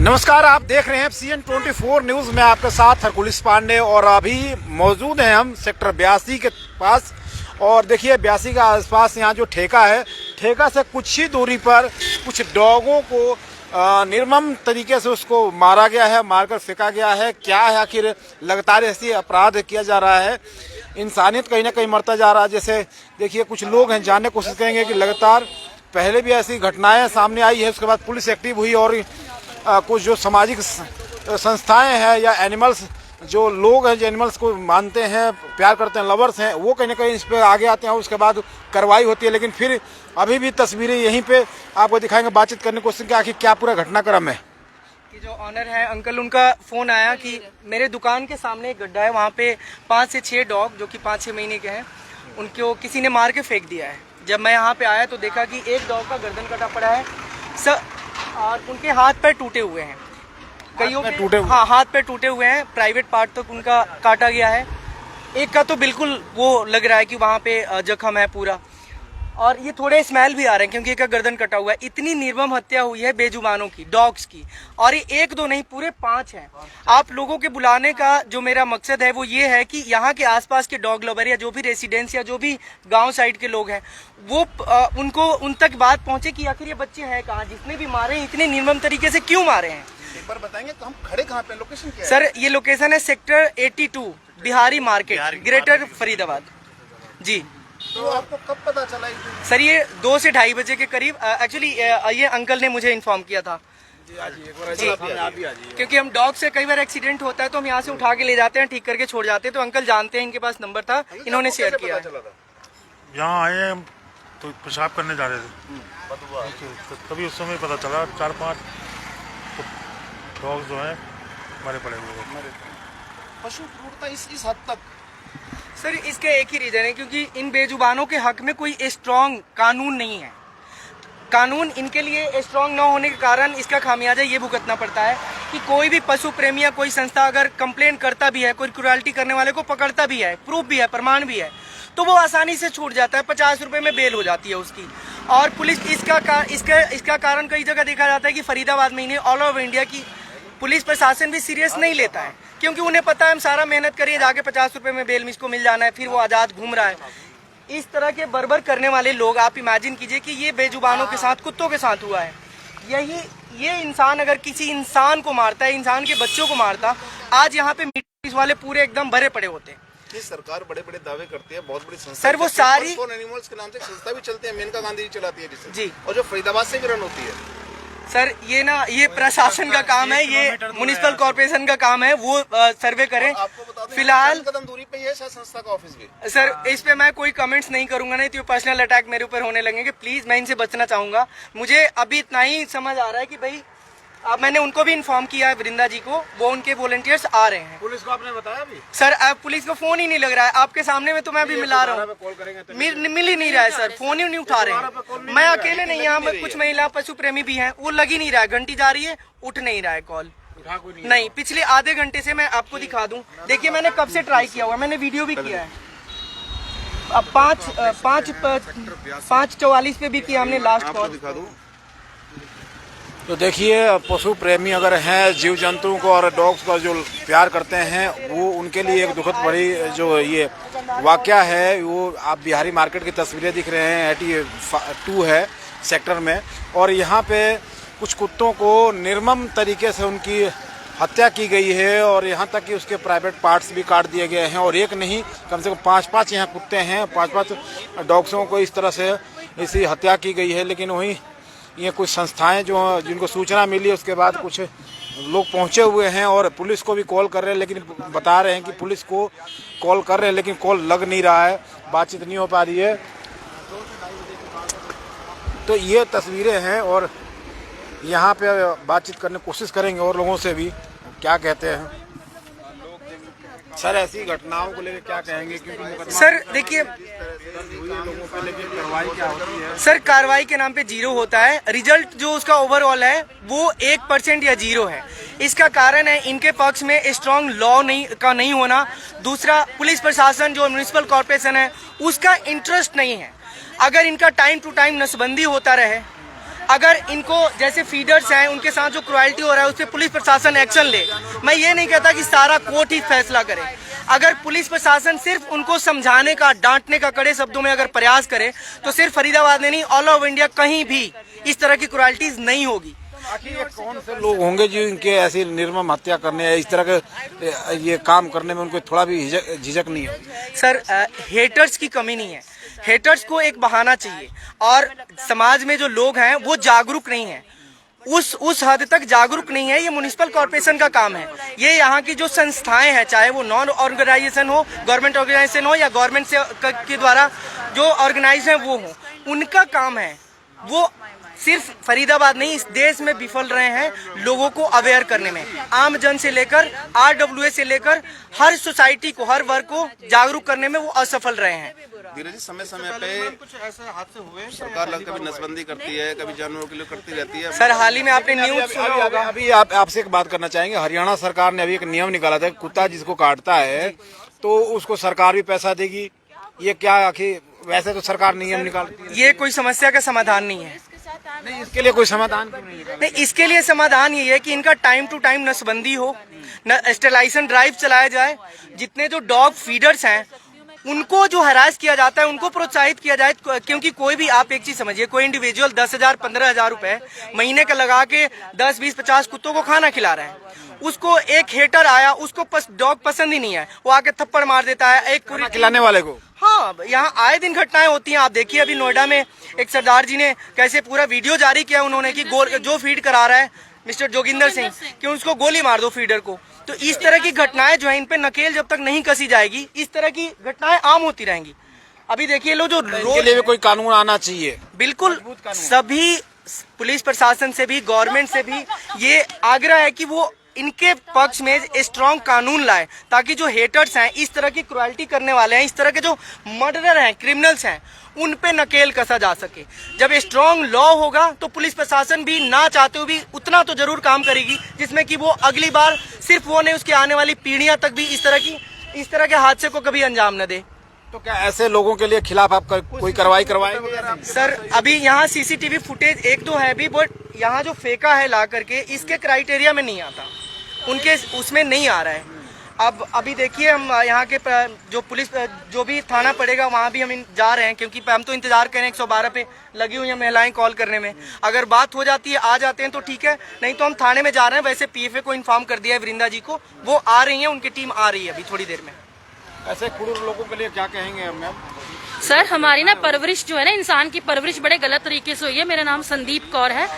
नमस्कार, आप देख रहे हैं CN24 न्यूज में आपके साथ हरकुलिस पांडे और अभी मौजूद हैं हम सेक्टर 82 के पास। और देखिए 82 के आसपास यहाँ जो ठेका है, ठेका से कुछ ही दूरी पर कुछ डॉगों को निर्मम तरीके से उसको मारा गया है, मारकर फेंका गया है। क्या है आखिर, लगातार ऐसी अपराध किया जा रहा है, इंसानियत कहीं ना कहीं मरता जा रहा है। जैसे देखिए कुछ लोग हैं, जानने की कोशिश करेंगे कि लगातार पहले भी ऐसी घटनाएं सामने आई है, उसके बाद पुलिस एक्टिव हुई और कुछ जो सामाजिक संस्थाएं हैं या एनिमल्स जो लोग हैं, जो एनिमल्स को मानते हैं, प्यार करते हैं, लवर्स हैं, वो कहीं ना कहीं इस पे आगे आते हैं। उसके बाद कार्रवाई होती है। लेकिन फिर अभी भी तस्वीरें यहीं पे आपको दिखाएंगे, बातचीत करने की कोशिश की आखिर क्या पूरा घटनाक्रम है। कि जो ऑनर है अंकल, उनका फोन आया कि मेरे दुकान के सामने एक गड्ढा है, वहाँ पे 5 से 6 डॉग जो कि 5-6 महीने के हैं, उनको किसी ने मार के फेंक दिया है। जब मैं यहाँ पे आया तो देखा कि एक डॉग का गर्दन कटा पड़ा है और उनके हाथ पैर टूटे हुए हैं, कईयों के टूटे हुए, हाँ हाथ पैर टूटे हुए हैं, प्राइवेट पार्ट तक उनका काटा गया है। एक का तो बिल्कुल वो लग रहा है कि वहाँ पे जख्म है पूरा, और ये थोड़े स्मेल भी आ रहे हैं क्योंकि एक का गर्दन कटा हुआ है। इतनी निर्मम हत्या हुई है बेजुबानों की, डॉग्स की, और ये 1-2 नहीं, पूरे 5 हैं। आप लोगों के बुलाने का जो मेरा मकसद है वो ये है कि यहाँ के आसपास के डॉग लवर या जो भी रेसिडेंस या जो भी गांव साइड के लोग हैं, वो उनको उन तक बात पहुंचे कि आखिर ये बच्चे हैं कहाँ, जितने भी मारे हैं इतने निर्मम तरीके से क्यों मारे हैं। एक बार बताएंगे तो हम खड़े कहाँ पे, लोकेशन क्या है? सर ये लोकेशन है sector 82 Bihari market, greater Faridabad जी। तो आपको कब पता चला? सर ये 2 से 2:30 बजे के करीब, एक्चुअली ये अंकल ने मुझे इन्फॉर्म किया था जी, क्योंकि हम डॉग से कई बार एक्सीडेंट होता है तो हम यहाँ से उठा के ले जाते हैं, ठीक करके छोड़ जाते हैं। तो अंकल जानते हैं, इनके पास नंबर था, इन्होंने शेयर किया। यहाँ आए हम तो पेशाब करने जा रहे थे, तभी उस समय पता चला 4-5 डॉग जो है मरे पड़े हुए। पशु क्रूरता इस हद तक? सर इसके एक ही रीजन है, क्योंकि इन बेजुबानों के हक में कोई स्ट्रॉन्ग कानून नहीं है। कानून इनके लिए स्ट्रॉन्ग न होने के कारण इसका खामियाजा ये भुगतना पड़ता है कि कोई भी पशु प्रेमी या कोई संस्था अगर कंप्लेन करता भी है, कोई क्रूरल्टी करने वाले को पकड़ता भी है, प्रूफ भी है, प्रमाण भी है, तो वो आसानी से छूट जाता है। 50 रुपए में बेल हो जाती है उसकी। और पुलिस इसका कारण कई जगह देखा जाता है कि फरीदाबाद में ही नहीं, ऑल ओवर इंडिया की पुलिस प्रशासन भी सीरियस नहीं लेता है, क्योंकि उन्हें पता है हम सारा मेहनत करिए, जाके 50 रुपए में बेल इसको मिल जाना है, फिर वो आजाद घूम रहा है। इस तरह के बर्बर करने वाले लोग, आप इमेजिन कीजिए कि ये बेजुबानों के साथ, कुत्तों के साथ हुआ है। ये इंसान अगर किसी इंसान को मारता है, इंसान के बच्चों को मारता, आज यहाँ पे मीडिया वाले पूरे एकदम भरे पड़े होते। सरकार बड़े बड़े दावे करती है, बहुत बड़ी संस्था सर, वो सारी एनिमल्स के नाम से संस्था भी चलती है, मेनका गांधी जी चलाती है जी, और जो फरीदाबाद से भी रन होती है। सर ये प्रशासन का काम है, ये म्युनिसिपल कॉर्पोरेशन का काम है, वो सर्वे करें। फिलहाल कदम दूरी पे है संस्था का ऑफिस भी। सर इस पे मैं कोई कमेंट्स नहीं करूंगा, नहीं तो पर्सनल अटैक मेरे ऊपर होने लगेंगे। प्लीज मैं इनसे बचना चाहूंगा। मुझे अभी इतना ही समझ आ रहा है कि भाई, अब मैंने उनको भी इन्फॉर्म किया है, वृंदा जी को, वो उनके वॉलंटियर्स आ रहे हैं। पुलिस को आपने बताया अभी? सर अब पुलिस का फोन ही नहीं लग रहा है, आपके सामने में तो मैं अभी मिला रहा हूँ, मिल ही नहीं रहा है सर, फोन ही नहीं उठा रहे हैं। मैं अकेले नहीं, यहाँ पर कुछ महिला पशु प्रेमी भी हैं, वो लग ही नहीं रहा है, घंटी जा रही है, उठ नहीं रहा है कॉल, नहीं। पिछले आधे घंटे से मैं आपको दिखा दूं, देखिए मैंने कब से ट्राई किया हुआ, मैंने वीडियो भी किया है। अब 5:44 पे भी किया हमने लास्ट कॉल। तो देखिए पशु प्रेमी अगर हैं, जीव जंतुओं को और डॉग्स को जो प्यार करते हैं, वो उनके लिए एक दुखद बड़ी जो ये वाकया है, वो आप बिहारी मार्केट की तस्वीरें दिख रहे हैं, 82 है सेक्टर में, और यहाँ पे कुछ कुत्तों को निर्मम तरीके से उनकी हत्या की गई है, और यहाँ तक कि उसके प्राइवेट पार्ट्स भी काट दिए गए हैं। और एक नहीं, कम से कम 5-5 यहाँ कुत्ते हैं, 5-5 डॉग्सों को इस तरह से इसी हत्या की गई है। लेकिन वहीं ये कुछ संस्थाएं जो जिनको सूचना मिली, उसके बाद कुछ लोग पहुंचे हुए हैं और पुलिस को भी कॉल कर रहे हैं, लेकिन बता रहे हैं कि पुलिस को कॉल कर रहे हैं लेकिन कॉल लग नहीं रहा है, बातचीत नहीं हो पा रही है। तो ये तस्वीरें हैं और यहाँ पे बातचीत करने की कोशिश करेंगे और लोगों से भी क्या कहते हैं। सर ऐसी घटनाओं को लेकर क्या कहेंगे? क्योंकि सर देखिए, लोगों पे लेकिन कार्रवाई क्या होती है? सर कार्रवाई के नाम पे 0 होता है, रिजल्ट जो उसका ओवरऑल है वो 1% या 0 है। इसका कारण है इनके पक्ष में स्ट्रॉन्ग लॉ नहीं होना, दूसरा पुलिस प्रशासन जो म्युनिसिपल कॉर्पोरेशन है उसका इंटरेस्ट नहीं है। अगर इनका टाइम टू टाइम नसबंदी होता रहे, अगर इनको जैसे फीडर्स हैं उनके साथ जो क्रुएल्टी हो रहा है उस पर पुलिस प्रशासन एक्शन ले। मैं ये नहीं कहता कि सारा कोर्ट ही फैसला करे, अगर पुलिस प्रशासन सिर्फ उनको समझाने का, डांटने का कड़े शब्दों में अगर प्रयास करे तो सिर्फ फरीदाबाद में नहीं, ऑल ओवर इंडिया कहीं भी इस तरह की क्रुएल्टीज नहीं होगी। आखिर ये कौन से लोग होंगे जो इनके ऐसी निर्मम हत्या करने या इस तरह के ये काम करने में उनको थोड़ा भी झिझक नहीं है? सर, हेटर्स की कमी नहीं है, हेटर्स को एक बहाना चाहिए और समाज में जो लोग हैं वो जागरूक नहीं है, उस हद तक जागरूक नहीं है। ये म्युनिसिपल कॉर्पोरेशन का काम है, ये यहाँ की जो संस्थाएं हैं, चाहे वो नॉन ऑर्गेनाइजेशन हो, गवर्नमेंट ऑर्गेनाइजेशन हो या गवर्नमेंट से के द्वारा जो ऑर्गेनाइज हैं वो हो, उनका काम है। वो सिर्फ फरीदाबाद नहीं, इस देश में विफल रहे हैं लोगों को अवेयर करने में। आम जन से लेकर RWA से लेकर हर सोसाइटी को, हर वर्ग को जागरूक करने में वो असफल रहे हैं। धीरे समय समय पे कुछ ऐसे हादसे हुए, सरकार कभी नसबंदी करती है, कभी जानवरों के लिए करती रहती है। सर, हाल ही में आपने न्यूज सुना होगा। अभी आपसे एक बात करना चाहेंगे, हरियाणा सरकार ने अभी एक नियम निकाला था, कुत्ता जिसको काटता है तो उसको सरकार भी पैसा देगी। ये क्या आखिर, वैसे तो सरकार नियम निकालती है, ये कोई समस्या का समाधान नहीं है। नहीं, इसके लिए कोई समाधान क्यों नहीं निकाला? नहीं, इसके लिए समाधान ये है कि इनका टाइम टू टाइम नसबंदी हो, स्टेलाइजेशन ड्राइव चलाया जाए, जितने जो डॉग फीडर्स हैं उनको जो हरास किया जाता है उनको प्रोत्साहित किया जाए। क्योंकि कोई भी, आप एक चीज समझिए, कोई इंडिविजुअल 10,000 15,000 रुपए महीने का लगा के 10 20 50 कुत्तों को खाना खिला रहा है, उसको एक हेटर आया, उसको डॉग पसंद ही नहीं है, वो आके थप्पड़ मार देता है एक पूरी खिलाने वाले को। हाँ, यहाँ आए दिन घटनाएं होती हैं। आप देखिए अभी नोएडा में एक सरदार जी ने कैसे पूरा वीडियो जारी किया उन्होंने कि जो फीड करा रहा है मिस्टर जोगिंदर सिंह, कि उसको गोली मार दो फीडर को। तो इस तरह की घटनाएं जो है, इन पे नकेल जब तक नहीं कसी जाएगी, इस तरह की घटनाएं आम होती रहेंगी। अभी देखिए लो, जो इनके लिए भी कोई कानून आना चाहिए। बिल्कुल, सभी पुलिस प्रशासन से भी, गवर्नमेंट से भी ये आग्रह है कि वो इनके पक्ष में स्ट्रॉन्ग कानून लाए, ताकि जो हेटर्स हैं, इस तरह की क्रुएल्टी करने वाले हैं, इस तरह के जो मर्डरर हैं, क्रिमिनल्स हैं, उन पे नकेल कसा जा सके। जब स्ट्रॉन्ग लॉ होगा तो पुलिस प्रशासन भी ना चाहते हुए भी उतना तो जरूर काम करेगी, जिसमें कि वो अगली बार सिर्फ वो नहीं, उसके आने वाली पीढ़ियां तक भी इस तरह के हादसे को कभी अंजाम न दे। तो क्या ऐसे लोगों के लिए खिलाफ आप कोई कार्रवाई करवाएंगे? सर, अभी यहाँ CCTV फुटेज एक दो है भी, बट यहाँ जो फेंका है ला करके इसके क्राइटेरिया में नहीं आता, उनके उसमें नहीं आ रहा है। अब अभी देखिए, हम यहाँ के जो पुलिस जो भी थाना पड़ेगा वहाँ भी हम जा रहे हैं, क्योंकि हम तो इंतजार कर रहे हैं, 112 पे लगी हुई हैं महिलाएं कॉल करने में। अगर बात हो जाती है, आ जाते हैं तो ठीक है, नहीं तो हम थाने में जा रहे हैं। वैसे PFA को इन्फॉर्म कर दिया है, वृंदा जी को, वो आ रही है, उनकी टीम आ रही है अभी थोड़ी देर में। ऐसे क्रूर लोगों के लिए क्या कहेंगे मैम? सर, हमारी ना परवरिश जो है ना, इंसान की परवरिश बड़े गलत तरीके से हुई है। मेरा नाम संदीप कौर है।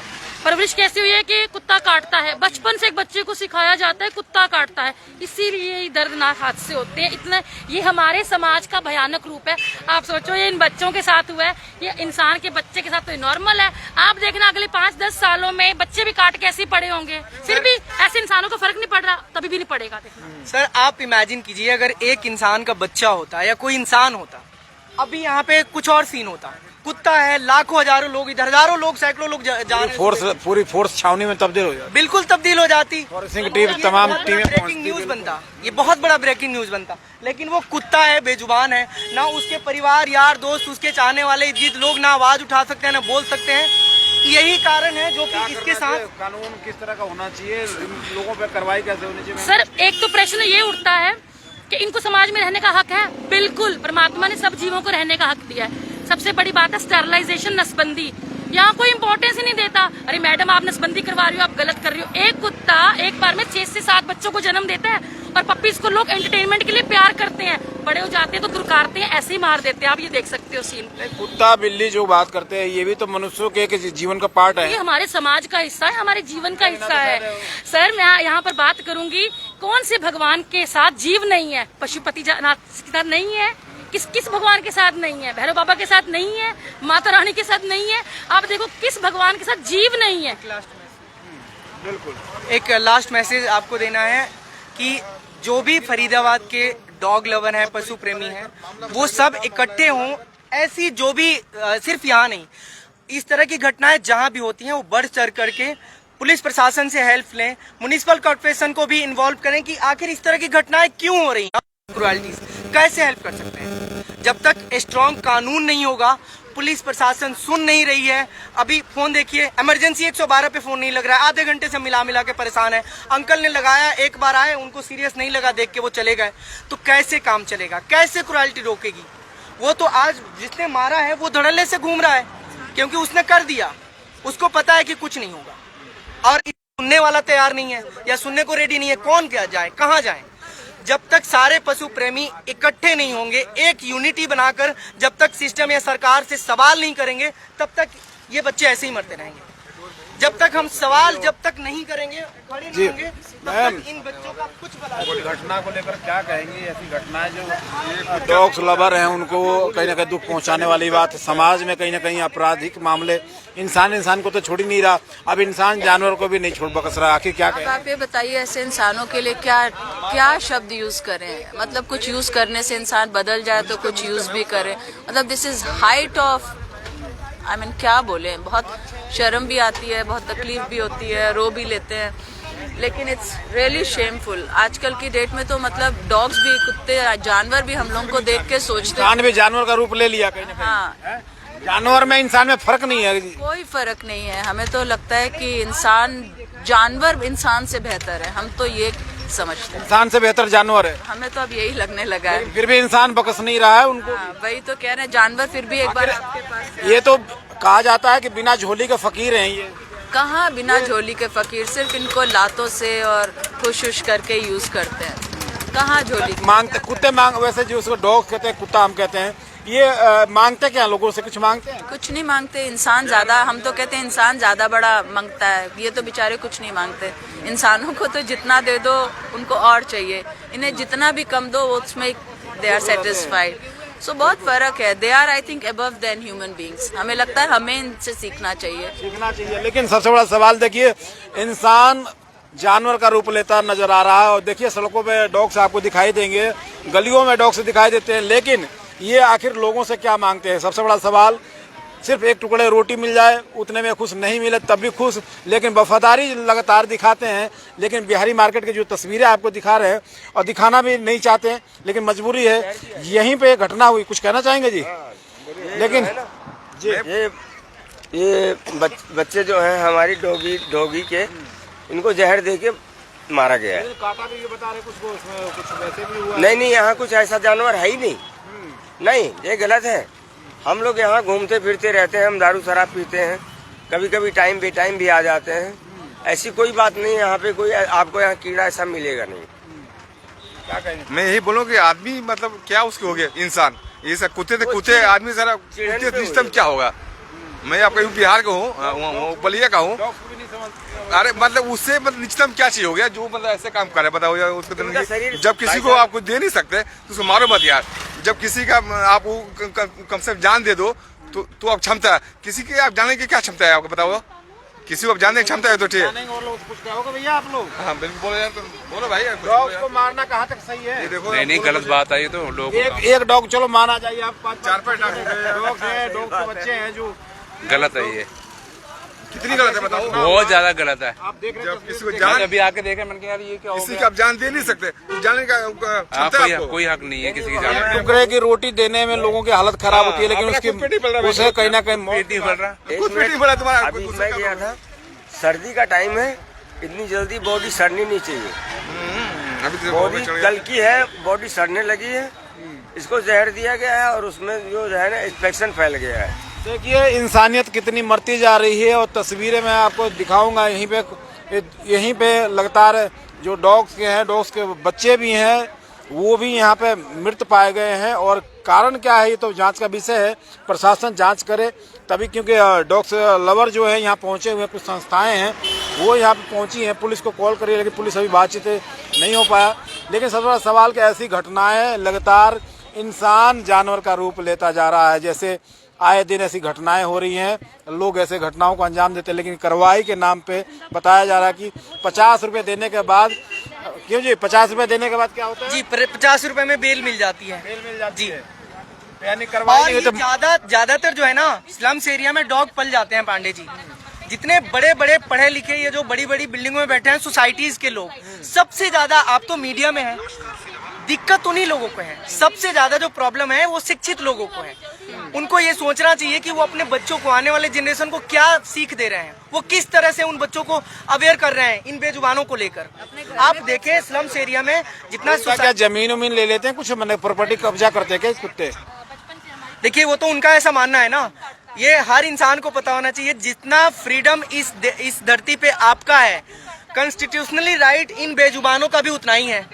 परवरिश कैसी हुई है कि कुत्ता काटता है, बचपन से एक बच्चे को सिखाया जाता है कुत्ता काटता है, इसीलिए ये दर्दनाक हादसे होते हैं। इतना ये हमारे समाज का भयानक रूप है। आप सोचो, ये इन बच्चों के साथ हुआ है, ये इंसान के बच्चे के साथ तो नॉर्मल है। आप देखना अगले 5-10 सालों में बच्चे भी काट के ऐसे पड़े होंगे, फिर भी ऐसे इंसानों को फर्क नहीं पड़ रहा, तभी भी नहीं पड़ेगा। सर, आप इमेजिन कीजिए, अगर एक इंसान का बच्चा होता या कोई इंसान होता, अभी यहाँ पे कुछ और सीन होता। कुत्ता है, लाखों हजारों लोग इधर, हजारों लोग, सैकड़ों लोग जा रहे हैं, पूरी फोर्स छावनी में तब्दील हो जाती, बिल्कुल तब्दील हो जाती। तमाम टीमें ब्रेकिंग न्यूज बनता, ये बहुत बड़ा ब्रेकिंग न्यूज बनता। लेकिन वो कुत्ता है, बेजुबान है, ना उसके परिवार, यार दोस्त, उसके चाहने वाले इर्द लोग ना आवाज उठा सकते हैं, ना बोल सकते हैं। यही कारण है जो कि इसके साथ कानून किस तरह का होना चाहिए, लोगों पर कार्रवाई कैसे होनी चाहिए? सर, एक तो प्रश्न ये उठता है कि इनको समाज में रहने का हक है। बिल्कुल, परमात्मा ने सब जीवों को रहने का हक दिया है। सबसे बड़ी बात है स्टेरलाइजेशन, नसबंदी। यहाँ कोई इंपॉर्टेंस ही नहीं देता। अरे मैडम, आप नसबंदी करवा रही हो, आप गलत कर रही हो। एक कुत्ता एक बार में 6 से 7 बच्चों को जन्म देता है, और पप्पीज को लोग एंटरटेनमेंट के लिए प्यार करते हैं, बड़े हो जाते हैं तो दुरकारते हैं, ऐसे ही मार देते हैं। आप ये देख सकते हो सीन। कुत्ता बिल्ली जो बात करते हैं, ये भी तो मनुष्यों के एक जीवन का पार्ट है। ये हमारे समाज का हिस्सा है, हमारे जीवन का हिस्सा है। सर, मैं यहाँ पर बात करूंगी, कौन से भगवान के साथ जीव नहीं है? पशुपति नाथ के साथ नहीं है? किस भगवान के साथ नहीं है? भैरव बाबा के साथ नहीं है? माता रानी के साथ नहीं है? आप देखो, किस भगवान के साथ जीव नहीं है? एक लास्ट मैसेज आपको देना है कि जो भी फरीदाबाद के डॉग लवर हैं, पशु प्रेमी हैं, वो सब इकट्ठे हों। ऐसी जो भी सिर्फ यहाँ नहीं, इस तरह की घटनाएं जहाँ भी होती हैं, वो बढ़ चढ़ करके पुलिस प्रशासन से हेल्प लें, म्युनिसिपल कॉर्पोरेशन को भी इन्वॉल्व करें कि आखिर इस तरह की घटनाएं क्यों हो रही हैं, क्रुएल्टीज कैसे हेल्प कर सकते हैं। जब तक स्ट्रॉन्ग कानून नहीं होगा, पुलिस प्रशासन सुन नहीं रही है। अभी फोन देखिए, इमरजेंसी 112 पे फोन नहीं लग रहा है, आधे घंटे से मिला के परेशान है। अंकल ने लगाया, एक बार आए, उनको सीरियस नहीं लगा, देख के वो चले गए। तो कैसे काम चलेगा, कैसे क्रुएल्टी रोकेगी? वो तो आज जिसने मारा है वो धड़ल्ले से घूम रहा है, क्योंकि उसने कर दिया, उसको पता है कि कुछ नहीं होगा, और सुनने वाला तैयार नहीं है या सुनने को रेडी नहीं है। कौन क्या जाए, कहाँ जाए? जब तक सारे पशु प्रेमी इकट्ठे नहीं होंगे, एक यूनिटी बनाकर, जब तक सिस्टम या सरकार से सवाल नहीं करेंगे, तब तक ये बच्चे ऐसे ही मरते रहेंगे। जब तक हम सवाल जब तक नहीं करेंगे, खड़े नहीं होंगे, तब तक इन बच्चों का कुछ भला। घटना को लेकर क्या कहेंगे? ऐसी घटनाएं जो डॉग्स लवर हैं उनको कहीं ना कहीं दुख पहुंचाने वाली बात है। समाज में कहीं ना कहीं आपराधिक मामले, इंसान को तो छोड़ ही नहीं रहा, अब इंसान जानवर को भी नहीं छोड़ बकस रहा। आखिर क्या कहें? आप ये बताइए, ऐसे इंसानों के लिए क्या शब्द यूज करें? मतलब कुछ यूज करने से इंसान बदल जाए तो कुछ यूज भी करें। मतलब दिस इज हाइट ऑफ क्या बोले, बहुत शर्म भी आती है, बहुत तकलीफ भी होती है, रो भी लेते हैं, लेकिन इट्स रियली शेमफुल। आजकल की डेट में तो मतलब डॉग्स भी, कुत्ते, जानवर भी हम लोगों को देख के सोचते हैं। इंसान भी जानवर का रूप ले लिया कहीं ना कहीं। हाँ, जानवर में इंसान में फर्क नहीं है। कोई फर्क नहीं है। हमें तो लगता है कि जानवर इंसान से बेहतर है, हम तो ये समझते हैं। इंसान से बेहतर जानवर है, हमें तो अब यही लगने लगा है। फिर भी इंसान बकस नहीं रहा है उनको। हाँ, वही तो कह रहे हैं, जानवर फिर भी एक बार आपके पास। ये तो कहा जाता है कि बिना झोली के फकीर हैं ये। कहाँ बिना झोली के फकीर, सिर्फ इनको लातों से और खुश करके यूज करते हैं। कहाँ झोली मांगते कुत्ते मांग, वैसे जो उसको डॉग कहते हैं, कुत्ता हम कहते हैं, ये मांगते क्या लोगों से? कुछ मांगते हैं? कुछ नहीं मांगते। इंसान ज्यादा, हम तो कहते हैं इंसान ज्यादा बड़ा मांगता है, ये तो बेचारे कुछ नहीं मांगते। इंसानों को तो जितना दे दो उनको और चाहिए, इन्हें जितना भी कम दो उसमें दे आर सेटिस्फाइड। सो बहुत फर्क है। They are I think above than human beings. हमें लगता है हमें इनसे सीखना चाहिए। लेकिन सबसे बड़ा सवाल देखिए, इंसान जानवर का रूप लेता नजर आ रहा है, और देखिए सड़कों पे डॉग्स आपको दिखाई देंगे, गलियों में डॉग्स दिखाई देते हैं, लेकिन ये आखिर लोगों से क्या मांगते हैं? सबसे बड़ा सवाल, सिर्फ एक टुकड़े रोटी मिल जाए उतने में खुश, नहीं मिले तब भी खुश, लेकिन वफादारी लगातार दिखाते हैं। लेकिन बिहारी मार्केट की जो तस्वीरें आपको दिखा रहे हैं, और दिखाना भी नहीं चाहते हैं, लेकिन मजबूरी है, यहीं पे घटना हुई। कुछ कहना चाहेंगे जी? लेकिन ये बच्चे जो हैं हमारी डॉगी के, इनको जहर दे के मारा गया है। काटा भी ये बता रहे कुछ वैसे भी हुआ? नहीं, यहाँ कुछ ऐसा जानवर है ही नहीं। नहीं, ये गलत है। हम लोग यहाँ घूमते फिरते रहते हैं, हम दारू शराब पीते हैं, कभी कभी टाइम बेटाइम भी आ जाते हैं। ऐसी कोई बात नहीं है यहाँ पे, कोई आपको यहाँ कीड़ा ऐसा मिलेगा नहीं। क्या कहेंगे? मैं यही बोलूँ कि आदमी मतलब क्या उसके हो गया इंसान, ये सब कुत्ते थे, कुत्ते आदमी सारा सिस्टम क्या होगा। मैं आपका बिहार का हूँ, बलिया का हूँ। अरे मतलब उससे मतलब निश्चितम क्या चीज हो गया जो मतलब ऐसे काम करे, बताओ यार उसको। जब किसी को आप कुछ दे नहीं सकते तो उसको मारो मत यार। जब किसी का आप कम से कम जान दे दो तो आप क्षमता, किसी की आप जानने की क्या क्षमता है आपको बताओ? किसी को आप जानने की क्षमता है तो ठीक है। कुछ कहोगे भैया आप लोग? हाँ बिल्कुल, बोलो यार, बोलो भाई। डॉग को मारना कहाँ तक सही है? देखो नहीं गलत बात है ये तो। लोग एक डॉग चलो माना जाइए, आप 4-5 डॉग है, डॉग के बच्चे हैं जो गलत है। ये कितनी गलत है बताओ? बहुत ज्यादा गलत है। आप देख रहे जब किसी को मैं जान अभी आके देखा, मैंने कहा यार ये क्या हो किसी गया। का आप जान दे नहीं सकते, जानने का क्षमता है आपको। कोई हक नहीं है किसी की जान में। टुकड़े की रोटी देने में लोगों की हालत खराब होती है, लेकिन उसकी उसे कहीं ना कहीं मौत पेट नहीं भर रहा। कुछ पेट नहीं भरा तुम्हारा। अभी मैं गया था, सर्दी का टाइम है, इतनी जल्दी बॉडी सड़नी नहीं चाहिए। बॉडी कल की है, बॉडी सड़ने लगी है, इसको जहर दिया गया है और उसमें जो है ना इंफेक्शन फैल गया है। देखिए इंसानियत कितनी मरती जा रही है, और तस्वीरें मैं आपको दिखाऊंगा। यहीं पे लगातार जो डॉग्स के हैं, डॉग्स के बच्चे भी हैं, वो भी यहाँ पे मृत पाए गए हैं। और कारण क्या है ये तो जांच का विषय है, प्रशासन जांच करे तभी, क्योंकि डॉग्स लवर जो है यहाँ पहुँचे हुए, कुछ संस्थाएं हैं वो यहाँ पे पहुँची हैं, पुलिस को कॉल करी, लेकिन पुलिस अभी बातचीत नहीं हो पाया। लेकिन सबसे बड़ा सवाल कि ऐसी घटनाएं लगातार इंसान जानवर का रूप लेता जा रहा है। जैसे आए दिन ऐसी घटनाएं हो रही हैं, लोग ऐसे घटनाओं को अंजाम देते हैं, लेकिन कार्रवाई के नाम पे बताया जा रहा है कि 50 रुपए देने के बाद, क्यों जी 50 रुपए देने के बाद क्या होता है जी? 50 रुपए में बेल मिल जाती है। बेल मिल जाती जी। है, यानी कार्रवाई और नहीं ये हुई तो ज्यादातर जो है ना स्लम्स एरिया में डॉग पल जाते हैं पांडे जी। जितने बड़े बड़े पढ़े लिखे, ये जो बड़ी बड़ी बिल्डिंगों में बैठे हैं सोसाइटीज के लोग, सबसे ज्यादा, आप तो मीडिया में हैं, दिक्कत उन्हीं लोगों को है। सबसे ज्यादा जो प्रॉब्लम है वो शिक्षित लोगों को है। उनको ये सोचना चाहिए कि वो अपने बच्चों को, आने वाले जनरेशन को क्या सीख दे रहे हैं, वो किस तरह से उन बच्चों को अवेयर कर रहे हैं इन बेजुबानों को लेकर। आप देखें स्लम्स एरिया में जितना क्या जमीन उमीन ले लेते हैं, कुछ मैंने प्रॉपर्टी कब्जा करते हैं क्या कुत्ते? देखिए वो तो उनका ऐसा मानना है ना, ये हर इंसान को पता होना चाहिए जितना फ्रीडम इस धरती पे आपका है, कॉन्स्टिट्यूशनली राइट इन बेजुबानों का भी उतना ही है।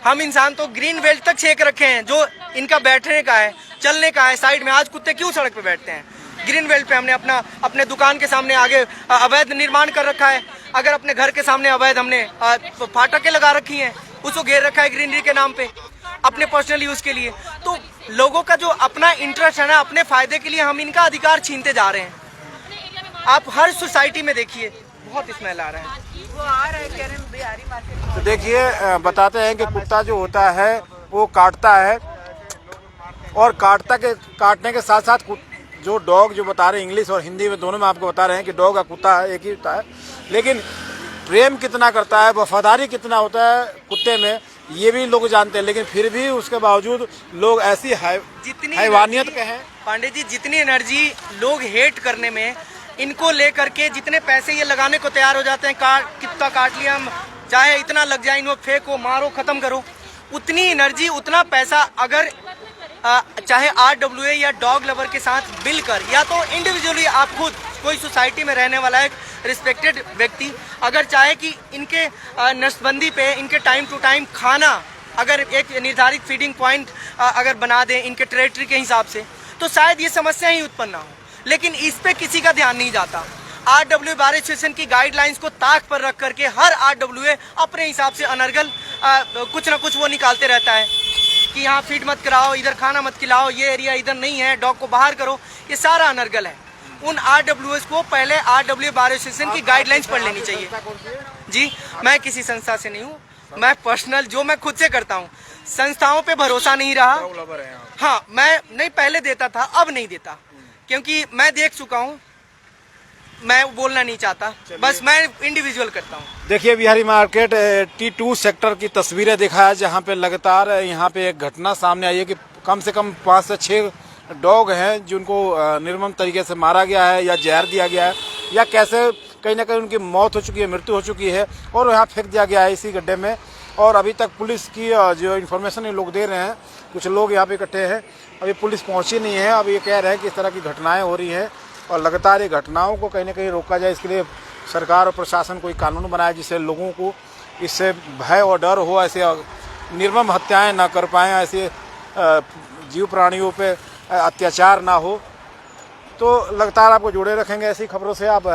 हम इंसान तो ग्रीन बेल्ट तक छेक रखे हैं, जो इनका बैठने का है, चलने का है साइड में। आज कुत्ते क्यों सड़क पे बैठते हैं? ग्रीन बेल्ट पे हमने अपने दुकान के सामने आगे अवैध निर्माण कर रखा है। अगर अपने घर के सामने अवैध हमने फाटकें लगा रखी हैं, उसको घेर रखा है ग्रीनरी के नाम पे अपने पर्सनल यूज के लिए। तो लोगों का जो अपना इंटरेस्ट है ना, अपने फायदे के लिए हम इनका अधिकार छीनते जा रहे हैं। आप हर सोसाइटी में देखिए बहुत स्मेल आ रहा है। वो आ रहा है कह रहे हैं बिहारी मार्केट। तो देखिए बताते हैं कि कुत्ता जो होता है वो काटता है, और काटने के साथ साथ जो डॉग जो बता रहे हैं इंग्लिश और हिंदी में दोनों में आपको बता रहे हैं कि डॉग का कुत्ता एक ही होता है, लेकिन प्रेम कितना करता है, वफादारी कितना होता है कुत्ते में, ये भी लोग जानते हैं। लेकिन फिर भी उसके बावजूद लोग ऐसी हैवानियत के हैं। पांडे जी, जितनी एनर्जी लोग हेट करने में इनको लेकर के, जितने पैसे ये लगाने को तैयार हो जाते हैं, कुत्ता काट लिया, चाहे इतना लग जाए, इनको फेंको, मारो, खत्म करो, उतनी एनर्जी, उतना पैसा अगर चाहे RWA या डॉग लवर के साथ मिलकर, या तो इंडिविजुअली आप खुद कोई सोसाइटी में रहने वाला एक रिस्पेक्टेड व्यक्ति अगर चाहे कि इनके नसबंदी पे, इनके टाइम टू टाइम खाना, अगर एक निर्धारित फीडिंग पॉइंट अगर बना दें इनके टेरिटरी के हिसाब से, तो शायद ये समस्या ही उत्पन्न ना हो। लेकिन इस पे किसी का ध्यान नहीं जाता। RWA बार एसोसिएशन की गाइडलाइंस को ताक पर रख करके हर RWA अपने हिसाब से अनर्गल कुछ ना कुछ वो निकालते रहता है कि यहाँ फीड मत कराओ, इधर खाना मत खिलाओ, ये एरिया इधर नहीं है, डॉग को बाहर करो। ये सारा अनर्गल है। उन RWAs को पहले RWA बार एसोसिएशन की गाइडलाइंस पढ़ लेनी चाहिए। जी, मैं किसी संस्था से नहीं हूँ, मैं पर्सनल जो मैं खुद से करता हूँ। संस्थाओं पे भरोसा नहीं रहा। हाँ, मैं नहीं पहले देता था, अब नहीं देता, क्योंकि मैं देख चुका हूँ, मैं बोलना नहीं चाहता, बस मैं इंडिविजुअल करता हूँ। देखिए बिहारी मार्केट T2 सेक्टर की तस्वीरें दिखा है, जहाँ पे लगातार यहाँ पे एक घटना सामने आई है कि कम से कम 5 से 6 डॉग हैं जिनको निर्मम तरीके से मारा गया है, या जहर दिया गया है, या कैसे कहीं ना कहीं उनकी मौत हो चुकी है, मृत्यु हो चुकी है, और यहाँ फेंक दिया गया है इसी गड्ढे में। और अभी तक पुलिस की जो इन्फॉर्मेशन ये लोग दे रहे हैं, कुछ लोग यहाँ पे इकट्ठे हैं, अभी पुलिस पहुँची नहीं है। अब ये कह रहे हैं कि इस तरह की घटनाएँ हो रही हैं, और लगातार ये घटनाओं को कहीं ना कहीं रोका जाए, इसके लिए सरकार और प्रशासन कोई कानून बनाए जिससे लोगों को इससे भय और डर हो, ऐसे निर्मम हत्याएं ना कर पाएँ, ऐसे जीव प्राणियों पे अत्याचार ना हो। तो लगातार आपको जुड़े रखेंगे ऐसी खबरों से। आप